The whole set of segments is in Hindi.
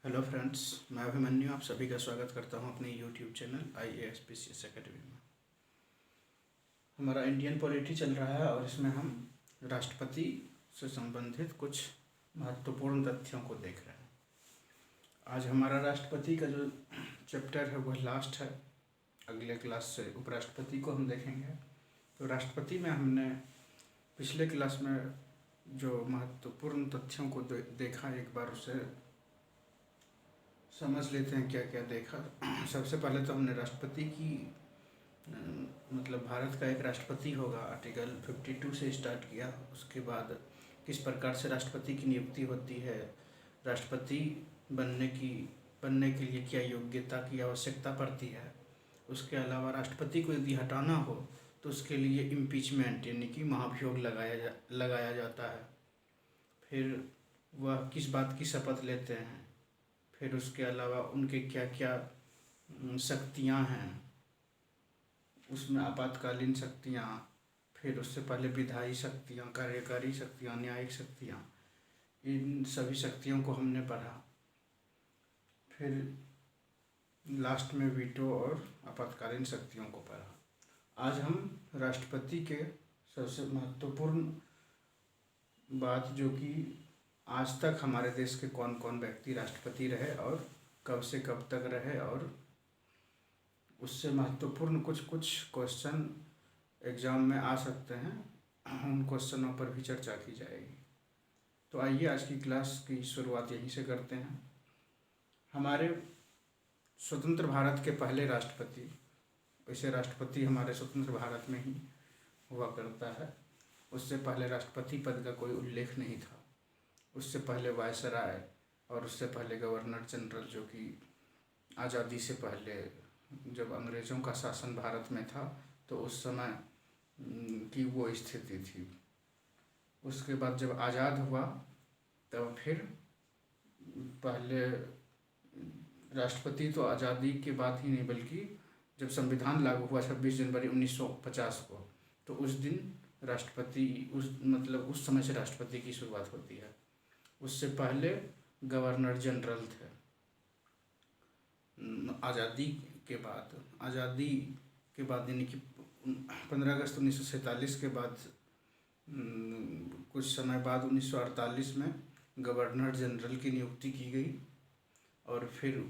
हेलो फ्रेंड्स, मैं अभिमन्यु आप सभी का स्वागत करता हूं अपने यूट्यूब चैनल IAS एकेडमी में। हमारा इंडियन पॉलिटी चल रहा है और इसमें हम राष्ट्रपति से संबंधित कुछ महत्वपूर्ण तथ्यों को देख रहे हैं। आज हमारा राष्ट्रपति का जो चैप्टर है वह लास्ट है। अगले क्लास से उपराष्ट्रपति को हम देखेंगे। तो राष्ट्रपति में हमने पिछले क्लास में जो महत्वपूर्ण तथ्यों को देखा, एक बार उसे समझ लेते हैं क्या क्या देखा। सबसे पहले तो हमने राष्ट्रपति की मतलब भारत का एक राष्ट्रपति होगा आर्टिकल 52 से स्टार्ट किया। उसके बाद किस प्रकार से राष्ट्रपति की नियुक्ति होती है, राष्ट्रपति बनने के लिए क्या योग्यता की आवश्यकता पड़ती है। उसके अलावा राष्ट्रपति को यदि हटाना हो तो उसके लिए इम्पीचमेंट यानी कि महाभियोग लगाया जाता है। फिर वह किस बात की शपथ लेते हैं, फिर उसके अलावा उनके क्या क्या शक्तियां हैं, उसमें आपातकालीन शक्तियां, फिर उससे पहले विधायी शक्तियां, कार्यकारी शक्तियां, न्यायिक शक्तियां, इन सभी शक्तियों को हमने पढ़ा। फिर लास्ट में वीटो और आपातकालीन शक्तियों को पढ़ा। आज हम राष्ट्रपति के सबसे महत्वपूर्ण बात, जो कि आज तक हमारे देश के कौन कौन व्यक्ति राष्ट्रपति रहे और कब से कब तक रहे, और उससे महत्वपूर्ण कुछ क्वेश्चन एग्ज़ाम में आ सकते हैं, उन क्वेश्चनों पर भी चर्चा की जाएगी। तो आइए आज की क्लास की शुरुआत यहीं से करते हैं। हमारे स्वतंत्र भारत के पहले राष्ट्रपति, वैसे राष्ट्रपति हमारे स्वतंत्र भारत में ही हुआ करता है, उससे पहले राष्ट्रपति पद का कोई उल्लेख नहीं था। उससे पहले वायसराय और उससे पहले गवर्नर जनरल, जो कि आज़ादी से पहले जब अंग्रेज़ों का शासन भारत में था तो उस समय की वो स्थिति थी। उसके बाद जब आज़ाद हुआ तब फिर पहले राष्ट्रपति तो आज़ादी के बाद ही नहीं, बल्कि जब संविधान लागू हुआ 26 जनवरी 1950 को, तो उस दिन राष्ट्रपति उस समय से राष्ट्रपति की शुरुआत होती है। उससे पहले गवर्नर जनरल थे। आज़ादी के बाद यानी कि 15 अगस्त 1947 के बाद कुछ समय बाद 1948 में गवर्नर जनरल की नियुक्ति की गई। और फिर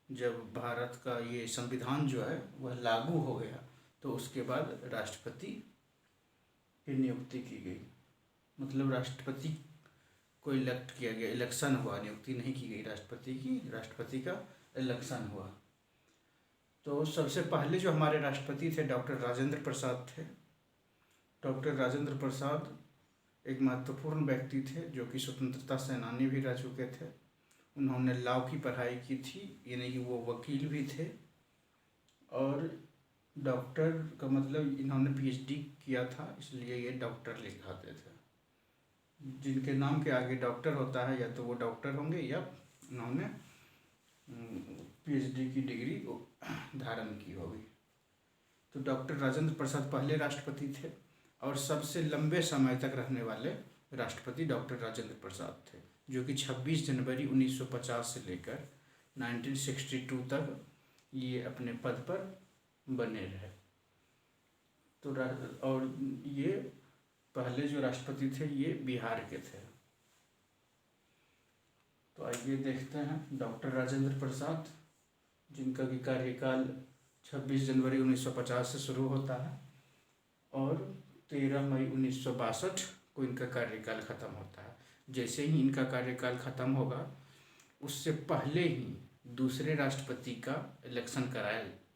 जब भारत का ये संविधान जो है वह लागू हो गया तो उसके बाद राष्ट्रपति की नियुक्ति की गई। मतलब राष्ट्रपति को इलेक्ट किया गया, इलेक्शन हुआ, नियुक्ति नहीं की गई राष्ट्रपति की, राष्ट्रपति का इलेक्शन हुआ। तो सबसे पहले जो हमारे राष्ट्रपति थे डॉक्टर राजेंद्र प्रसाद थे। डॉक्टर राजेंद्र प्रसाद एक महत्वपूर्ण व्यक्ति थे जो कि स्वतंत्रता सेनानी भी रह चुके थे। उन्होंने लॉ की पढ़ाई की थी, यानी कि वो वकील भी थे, और डॉक्टर का मतलब इन्होंने PhD किया था, इसलिए ये डॉक्टर लिखाते थे। जिनके नाम के आगे डॉक्टर होता है या तो वो डॉक्टर होंगे या उन्होंने PhD की डिग्री धारण की होगी। तो डॉक्टर राजेंद्र प्रसाद पहले राष्ट्रपति थे और सबसे लंबे समय तक रहने वाले राष्ट्रपति डॉक्टर राजेंद्र प्रसाद थे, जो कि 26 जनवरी 1950 से लेकर 1962 तक ये अपने पद पर बने रहे। तो और ये पहले जो राष्ट्रपति थे ये बिहार के थे। तो आइए देखते हैं डॉक्टर राजेंद्र प्रसाद, जिनका कि कार्यकाल 26 जनवरी 1950 से शुरू होता है और 13 मई 1962 को इनका कार्यकाल ख़त्म होता है। जैसे ही इनका कार्यकाल ख़त्म होगा उससे पहले ही दूसरे राष्ट्रपति का इलेक्शन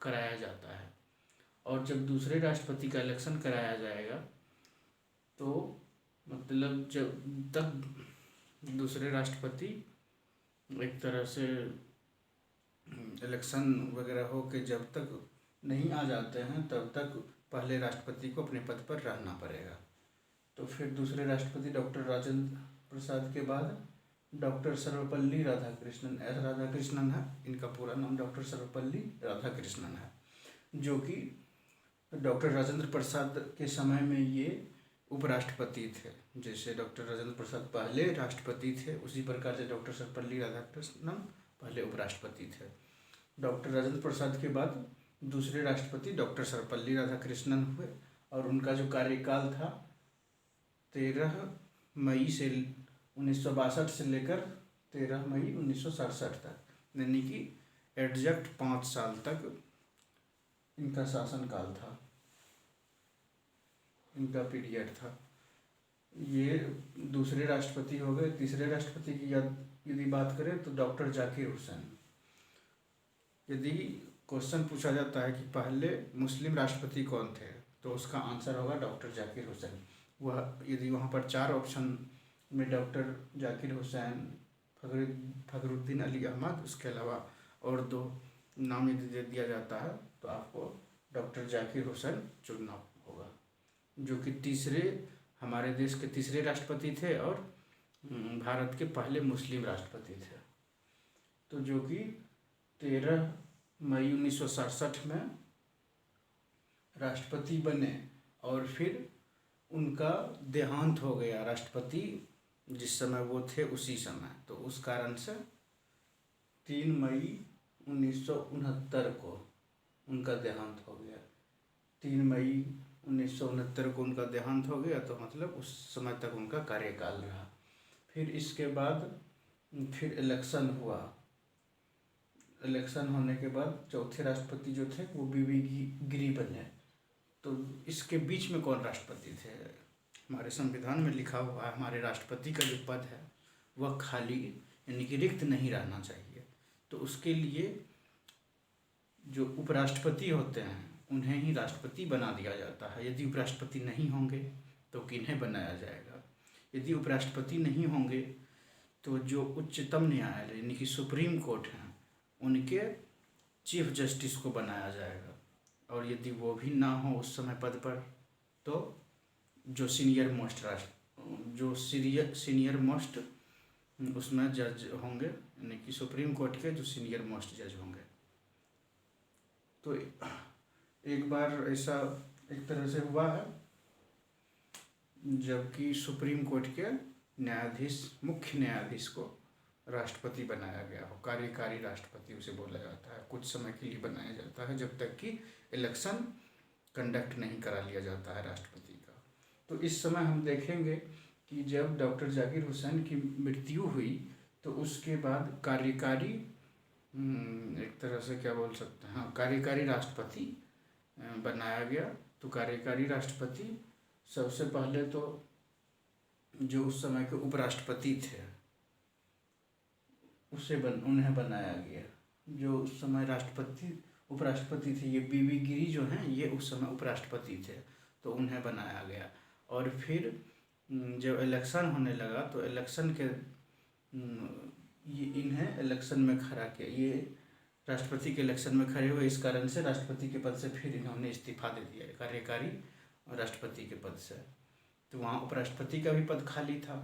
कराया जाता है, और जब दूसरे राष्ट्रपति का इलेक्शन कराया जाएगा तो मतलब जब तक दूसरे राष्ट्रपति एक तरह से इलेक्शन वगैरह हो के जब तक नहीं आ जाते हैं तब तक पहले राष्ट्रपति को अपने पद पर रहना पड़ेगा। तो फिर दूसरे राष्ट्रपति डॉक्टर राजेंद्र प्रसाद के बाद डॉक्टर सर्वपल्ली राधाकृष्णन है। इनका पूरा नाम डॉक्टर सर्वपल्ली राधाकृष्णन है, जो कि डॉक्टर राजेंद्र प्रसाद के समय में ये उपराष्ट्रपति थे। जैसे डॉक्टर राजेंद्र प्रसाद पहले राष्ट्रपति थे, उसी प्रकार से डॉक्टर सर्वपल्ली राधाकृष्णन पहले उपराष्ट्रपति थे। डॉक्टर राजेंद्र प्रसाद के बाद दूसरे राष्ट्रपति डॉक्टर सर्वपल्ली राधाकृष्णन हुए और उनका जो कार्यकाल था 13 मई से 1962 से लेकर 13 मई 1967 तक, यानी कि एग्जैक्ट 5 साल तक इनका शासनकाल था, इनका पीरियड था। ये दूसरे राष्ट्रपति हो गए। तीसरे राष्ट्रपति की यदि बात करें तो डॉक्टर जाकिर हुसैन। यदि क्वेश्चन पूछा जाता है कि पहले मुस्लिम राष्ट्रपति कौन थे, तो उसका आंसर होगा डॉक्टर जाकिर हुसैन। वह यदि वहाँ पर 4 ऑप्शन में डॉक्टर जाकिर हुसैन, फखरुद्दीन अली अहमद, उसके अलावा और 2 नाम यदि दे दिया जाता है तो आपको डॉक्टर जाकिर हुसैन चुनना होगा, जो कि हमारे देश के तीसरे राष्ट्रपति थे और भारत के पहले मुस्लिम राष्ट्रपति थे। तो जो कि 13 मई 1967 में राष्ट्रपति बने और फिर उनका देहांत हो गया। राष्ट्रपति जिस समय वो थे उसी समय, तो उस कारण से 3 मई 1969 को उनका देहांत हो गया। 3 मई 1969 को उनका देहांत हो गया, तो मतलब उस समय तक उनका कार्यकाल रहा। फिर इसके बाद फिर इलेक्शन हुआ। इलेक्शन होने के बाद चौथे राष्ट्रपति जो थे वो बीवी गिरी बने। तो इसके बीच में कौन राष्ट्रपति थे? हमारे संविधान में लिखा हुआ है हमारे राष्ट्रपति का जो पद है वह खाली, यानी कि रिक्त नहीं रहना चाहिए। तो उसके लिए जो उपराष्ट्रपति होते हैं उन्हें ही राष्ट्रपति बना दिया जाता है। यदि उपराष्ट्रपति नहीं होंगे तो किन्हें बनाया जाएगा? यदि उपराष्ट्रपति नहीं होंगे तो जो उच्चतम न्यायालय यानी कि सुप्रीम कोर्ट हैं उनके चीफ जस्टिस को बनाया जाएगा। और यदि वो भी ना हो उस समय पद पर, तो जो सीनियर मोस्ट उसमें जज होंगे, यानी कि सुप्रीम कोर्ट के जो सीनियर मोस्ट जज होंगे। तो एक बार ऐसा एक तरह से हुआ है जबकि सुप्रीम कोर्ट के मुख्य न्यायाधीश को राष्ट्रपति बनाया गया हो। कार्यकारी राष्ट्रपति उसे बोला जाता है। कुछ समय के लिए बनाया जाता है जब तक कि इलेक्शन कंडक्ट नहीं करा लिया जाता है राष्ट्रपति का। तो इस समय हम देखेंगे कि जब डॉक्टर जाकिर हुसैन की मृत्यु हुई तो उसके बाद कार्यकारी, एक तरह से क्या बोल सकते हैं, हाँ, कार्यकारी राष्ट्रपति बनाया गया। तो कार्यकारी राष्ट्रपति सबसे पहले तो जो उस समय के उपराष्ट्रपति थे उन्हें बनाया गया। जो उस समय उपराष्ट्रपति थे, ये बीवी गिरी जो हैं ये उस समय उपराष्ट्रपति थे, तो उन्हें बनाया गया। और फिर जब इलेक्शन होने लगा तो इलेक्शन के इन्हें इलेक्शन में खड़ा किया। ये राष्ट्रपति के इलेक्शन में खड़े हुए, इस कारण से राष्ट्रपति के पद से फिर इन्होंने इस्तीफा दे दिया कार्यकारी और राष्ट्रपति के पद से। तो वहाँ उपराष्ट्रपति का भी पद खाली था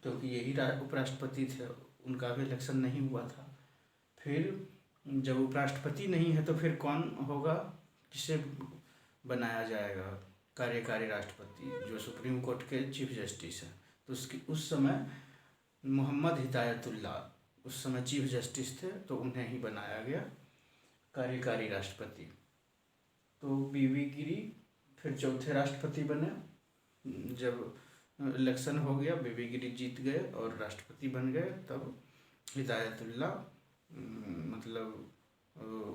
क्योंकि यही उपराष्ट्रपति थे, उनका भी इलेक्शन नहीं हुआ था। फिर जब उपराष्ट्रपति नहीं है तो फिर कौन होगा, किसे बनाया जाएगा? कार्यकारी राष्ट्रपति जो सुप्रीम कोर्ट के चीफ जस्टिस हैं। तो उस समय मोहम्मद हिदायतुल्ला उस समय चीफ जस्टिस थे, तो उन्हें ही बनाया गया कार्यकारी राष्ट्रपति। तो बीवी गिरी फिर चौथे राष्ट्रपति बने। जब इलेक्शन हो गया, बीवी गिरी जीत गए और राष्ट्रपति बन गए, तब हिदायतुल्ला मतलब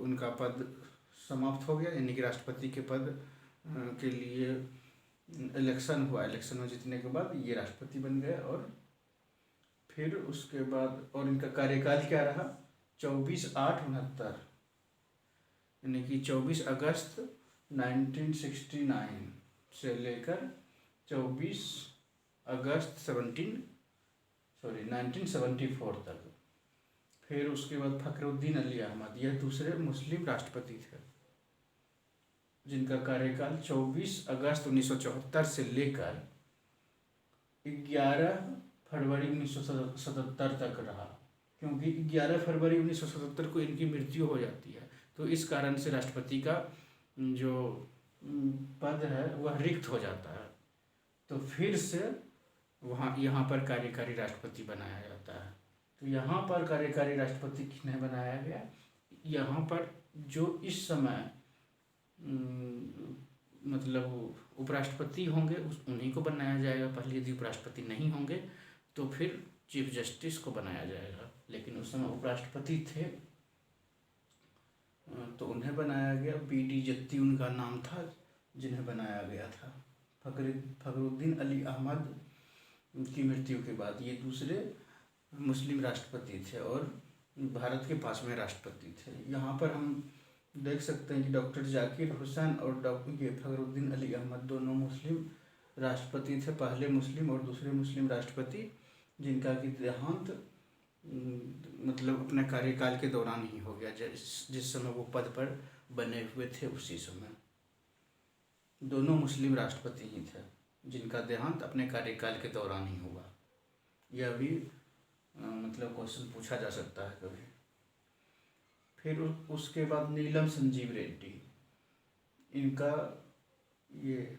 उनका पद समाप्त हो गया, यानी कि राष्ट्रपति के पद के लिए इलेक्शन हुआ। इलेक्शन में जीतने के बाद ये राष्ट्रपति बन गए और फिर उसके बाद और इनका कार्यकाल क्या रहा? 24/8/69, यानी कि 24 अगस्त 1969 से लेकर 24 अगस्त 1974 तक। फिर उसके बाद फखरुद्दीन अली अहमद, यह दूसरे मुस्लिम राष्ट्रपति थे जिनका कार्यकाल 24 अगस्त 1974 से लेकर 11 फरवरी 1977 तक रहा, क्योंकि 11 फरवरी 1977 को इनकी मृत्यु हो जाती है। तो इस कारण से राष्ट्रपति का जो पद है वह रिक्त हो जाता है। तो फिर से यहाँ पर कार्यकारी राष्ट्रपति बनाया जाता है। तो यहाँ पर कार्यकारी राष्ट्रपति किन्हें बनाया गया, यहाँ पर जो इस समय मतलब उपराष्ट्रपति होंगे उन्हीं को बनाया जाएगा पहले। यदि उपराष्ट्रपति नहीं होंगे तो फिर चीफ जस्टिस को बनाया जाएगा, लेकिन उस समय उपराष्ट्रपति थे तो उन्हें बनाया गया। बी.डी. जत्ती उनका नाम था जिन्हें बनाया गया था। फखरुद्दीन अली अहमद की मृत्यु के बाद ये दूसरे मुस्लिम राष्ट्रपति थे और भारत के 5वें राष्ट्रपति थे। यहाँ पर हम देख सकते हैं कि डॉक्टर जाकिर हुसैन और डॉक्टर फखरुद्दीन अली अहमद दोनों मुस्लिम राष्ट्रपति थे, पहले मुस्लिम और दूसरे मुस्लिम राष्ट्रपति, जिनका कि देहांत मतलब अपने कार्यकाल के दौरान ही हो गया। जिस समय वो पद पर बने हुए थे उसी समय दोनों मुस्लिम राष्ट्रपति ही थे जिनका देहांत अपने कार्यकाल के दौरान ही हुआ। यह भी मतलब क्वेश्चन पूछा जा सकता है कभी। फिर उसके बाद नीलम संजीव रेड्डी, इनका ये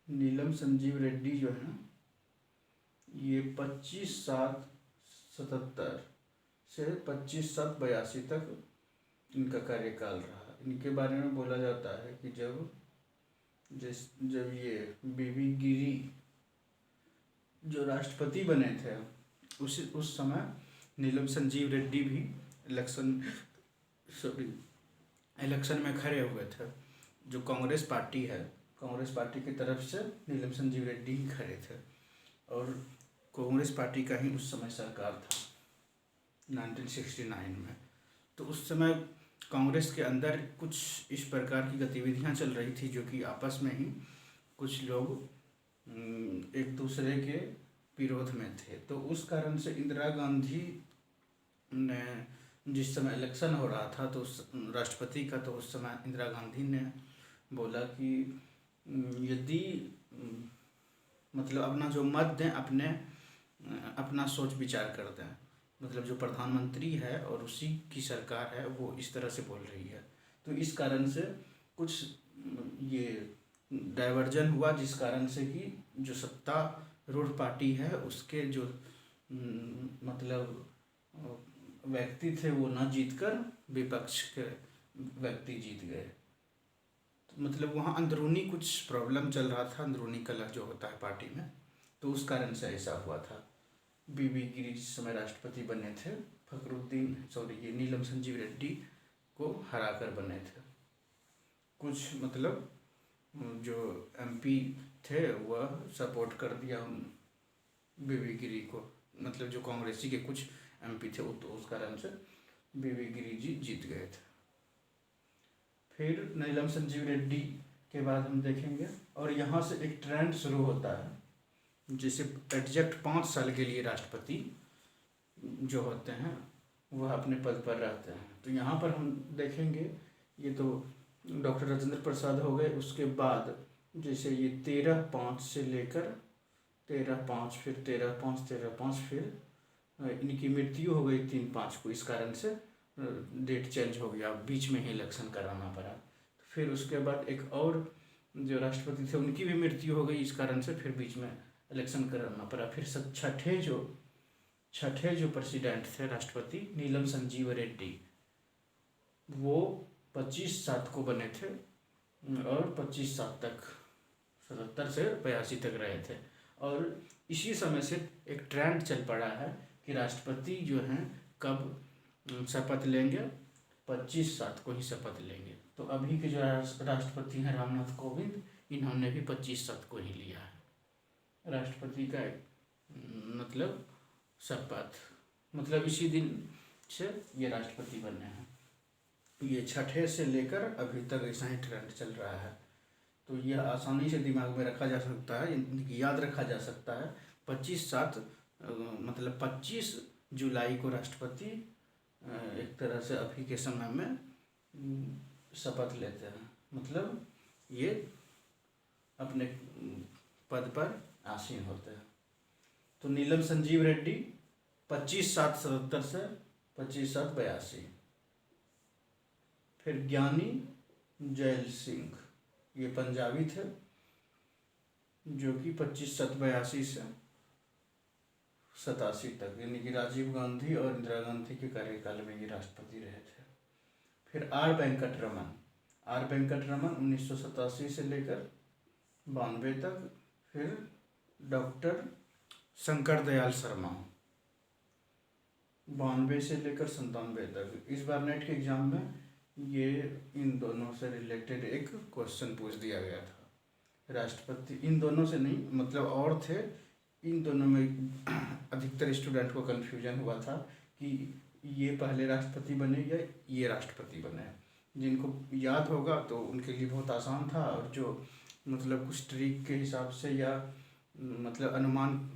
नीलम संजीव रेड्डी जो है ना, ये 25/7/77 से 25/7/82 तक इनका कार्यकाल रहा। इनके बारे में बोला जाता है कि जब ये बीबी गिरी जो राष्ट्रपति बने थे उस समय नीलम संजीव रेड्डी भी इलेक्शन में खड़े हुए थे। जो कांग्रेस पार्टी है, कांग्रेस पार्टी की तरफ से नीलम संजीव रेड्डी ही खड़े थे और कांग्रेस पार्टी का ही उस समय सरकार था 1969 में। तो उस समय कांग्रेस के अंदर कुछ इस प्रकार की गतिविधियां चल रही थी जो कि आपस में ही कुछ लोग एक दूसरे के विरोध में थे। तो उस कारण से इंदिरा गांधी ने जिस समय इलेक्शन हो रहा था तो उस राष्ट्रपति का, तो उस समय इंदिरा गांधी ने बोला कि यदि मतलब अपना जो मत दें, अपना सोच विचार कर दें, मतलब जो प्रधानमंत्री है और उसी की सरकार है वो इस तरह से बोल रही है। तो इस कारण से कुछ ये डाइवर्जन हुआ, जिस कारण से कि जो सत्तारूढ़ पार्टी है उसके जो मतलब व्यक्ति थे वो ना जीतकर विपक्ष के व्यक्ति जीत गए। तो मतलब वहाँ अंदरूनी कुछ प्रॉब्लम चल रहा था, अंदरूनी कलह जो होता है पार्टी में, तो उस कारण से ऐसा हुआ था। बीबी गिरी जिस समय राष्ट्रपति बने थे, ये नीलम संजीव रेड्डी को हराकर बने थे। कुछ मतलब जो एमपी थे वह सपोर्ट कर दिया बीबी गिरी को, मतलब जो कांग्रेसी के कुछ एमपी थे, तो उस कारण से बीबी गिरी जी जीत गए थे। फिर नीलम संजीव रेड्डी के बाद हम देखेंगे और यहाँ से एक ट्रेंड शुरू होता है, जैसे एग्जैक्ट 5 साल के लिए राष्ट्रपति जो होते हैं वह अपने पद पर रहते हैं। तो यहाँ पर हम देखेंगे, ये तो डॉक्टर राजेंद्र प्रसाद हो गए, उसके बाद जैसे ये 13/5 से लेकर 13/5, फिर 13/5 फिर इनकी मृत्यु हो गई 3/5 को, इस कारण से डेट चेंज हो गया, बीच में ही इलेक्शन कराना पड़ा। फिर उसके बाद एक और जो राष्ट्रपति थे उनकी भी मृत्यु हो गई, इस कारण से फिर बीच में इलेक्शन कराना पड़ा। फिर छठे जो प्रेसिडेंट थे राष्ट्रपति नीलम संजीव रेड्डी, वो 25/7 को बने थे और 25/7 तक 77 से 82 तक रहे थे। और इसी समय से एक ट्रेंड चल पड़ा है कि राष्ट्रपति जो हैं कब शपथ लेंगे, 25/7 को ही शपथ लेंगे। तो अभी के जो राष्ट्रपति हैं रामनाथ कोविंद, इन्होंने भी 25/7 को ही लिया है राष्ट्रपति का मतलब शपथ, मतलब इसी दिन से ये राष्ट्रपति बने हैं। ये छठे से लेकर अभी तक ऐसा ही ट्रेंड चल रहा है। तो यह आसानी से दिमाग में रखा जा सकता है, याद रखा जा सकता है। 25/7 मतलब 25 जुलाई को राष्ट्रपति एक तरह से अभी के समय में शपथ लेते हैं, मतलब ये अपने पद पर आसीन होते हैं। तो नीलम संजीव रेड्डी 25/7/77 से 25/7/82। फिर ज्ञानी जैल सिंह, ये पंजाबी थे जो कि 25/7/82 से 87 तक, यानी कि राजीव गांधी और इंदिरा गांधी के कार्यकाल में ये राष्ट्रपति रहे थे। फिर आर वेंकट रमन 1987 से लेकर 92 तक। फिर डॉक्टर शंकर दयाल शर्मा 92 से लेकर 97 तक। इस बार नेट के एग्जाम में ये इन दोनों से रिलेटेड एक क्वेश्चन पूछ दिया गया था। राष्ट्रपति इन दोनों से नहीं, मतलब और थे, इन दोनों में अधिकतर स्टूडेंट को कन्फ्यूजन हुआ था कि ये पहले राष्ट्रपति बने या ये राष्ट्रपति बने। जिनको याद होगा तो उनके लिए बहुत आसान था, और जो मतलब कुछ ट्रिक के हिसाब से या मतलब अनुमान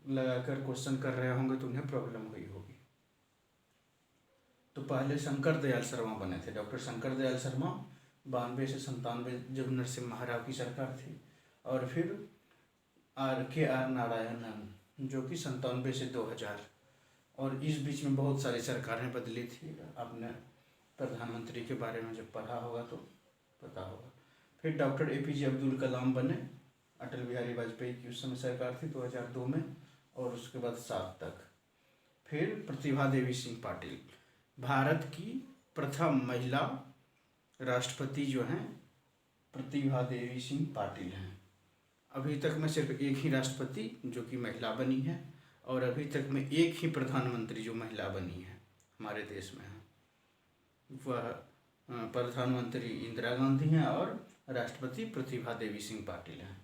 लगाकर क्वेश्चन कर रहे होंगे तो उन्हें प्रॉब्लम हुई होगी। तो पहले शंकर दयाल शर्मा बने थे, डॉक्टर शंकर दयाल शर्मा 92 से 97, जब नरसिम्हा राव की सरकार थी। और फिर आर नारायणन जो कि 97 से 2000। और इस बीच में बहुत सारी सरकारें बदली थी। आपने प्रधानमंत्री के बारे में जब पढ़ा होगा तो पता होगा। फिर डॉक्टर APJ अब्दुल कलाम बने, अटल बिहारी वाजपेयी की उस समय सरकार थी 2002 में, और उसके बाद 7 तक। फिर प्रतिभा देवी सिंह पाटिल, भारत की प्रथम महिला राष्ट्रपति जो हैं प्रतिभा देवी सिंह पाटिल हैं। अभी तक में सिर्फ एक ही राष्ट्रपति जो कि महिला बनी है, और अभी तक में एक ही प्रधानमंत्री जो महिला बनी है हमारे देश में है, वह प्रधानमंत्री इंदिरा गांधी हैं और राष्ट्रपति प्रतिभा देवी सिंह पाटिल हैं।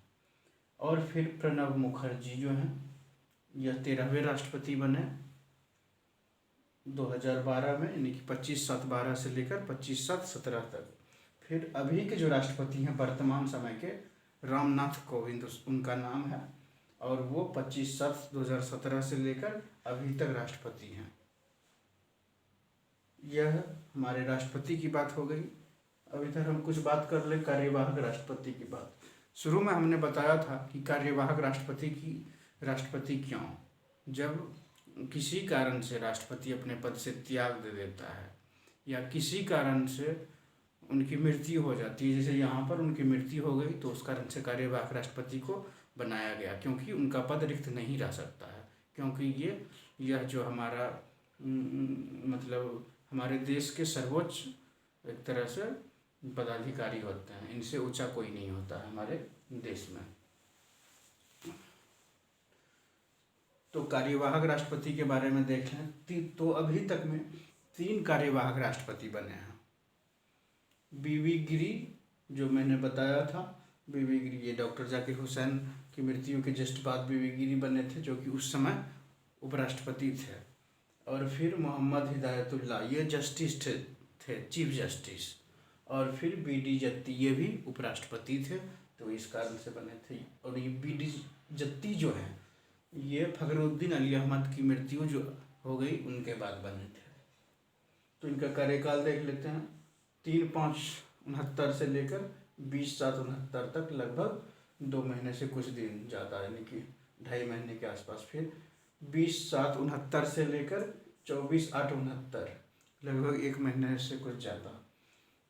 और फिर प्रणब मुखर्जी जो हैं, यह 13वें राष्ट्रपति बने 2012 में, यानी कि 25/7/12 से लेकर 25/7/17 तक। फिर अभी के जो राष्ट्रपति हैं वर्तमान समय के, रामनाथ कोविंद उनका नाम है, और वो 25/7/2017 से लेकर अभी तक राष्ट्रपति हैं। यह हमारे राष्ट्रपति की बात हो गई। अब इधर हम कुछ बात कर ले कार्यवाहक राष्ट्रपति की बात। शुरू में हमने बताया था कि कार्यवाहक राष्ट्रपति क्यों, जब किसी कारण से राष्ट्रपति अपने पद से त्याग दे देता है या किसी कारण से उनकी मृत्यु हो जाती है, जैसे यहाँ पर उनकी मृत्यु हो गई तो उस कारण से कार्यवाहक राष्ट्रपति को बनाया गया, क्योंकि उनका पद रिक्त नहीं रह सकता है, क्योंकि यह जो हमारा मतलब हमारे देश के सर्वोच्च एक तरह से पदाधिकारी होते हैं, इनसे ऊंचा कोई नहीं होता है हमारे देश में। तो कार्यवाहक राष्ट्रपति के बारे में देख लें तो अभी तक में 3 कार्यवाहक राष्ट्रपति बने हैं। BV गिरी जो मैंने बताया था, BV गिरी ये डॉक्टर जाकिर हुसैन की मृत्यु के जस्ट बाद BV गिरी बने थे, जो कि उस समय उपराष्ट्रपति थे। और फिर मोहम्मद हिदायतुल्लाह ये जस्टिस थे चीफ जस्टिस। और फिर BD जत्ती ये भी उपराष्ट्रपति थे, तो इस कारण से बने थे। और ये BD जत्ती जो है ये फखरुद्दीन अली अहमद की मृत्यु जो हो गई उनके बाद बने थे। तो इनका कार्यकाल देख लेते हैं, 3/5/69 से लेकर 20/7/69 तक, लगभग 2 महीने से कुछ दिन ज़्यादा, यानी कि 2.5 महीने के आसपास। फिर 20/7/69 से लेकर 24/8/69, लगभग 1 महीने से कुछ ज़्यादा,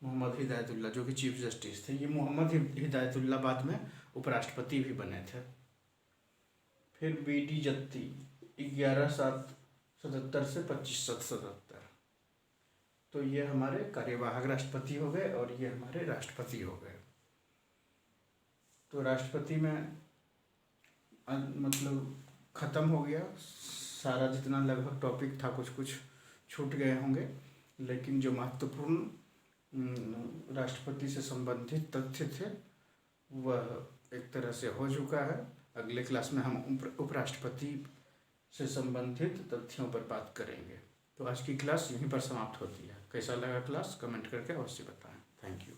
मोहम्मद हिदायतुल्लाह जो कि चीफ जस्टिस थे। ये मोहम्मद हिदायतुल्लाह बाद में उपराष्ट्रपति भी बने थे। फिर BD जत्ती 11/7/77 से 25/7/77। तो ये हमारे कार्यवाहक राष्ट्रपति हो गए और ये हमारे राष्ट्रपति हो गए। तो राष्ट्रपति में मतलब ख़त्म हो गया सारा, जितना लगभग टॉपिक था, कुछ कुछ छूट गए होंगे, लेकिन जो महत्वपूर्ण राष्ट्रपति से संबंधित तथ्य थे वह एक तरह से हो चुका है। अगले क्लास में हम उपराष्ट्रपति से संबंधित तथ्यों पर बात करेंगे। तो आज की क्लास यहीं पर समाप्त होती है। कैसा लगा क्लास कमेंट करके अवश्य बताएं। Thank you.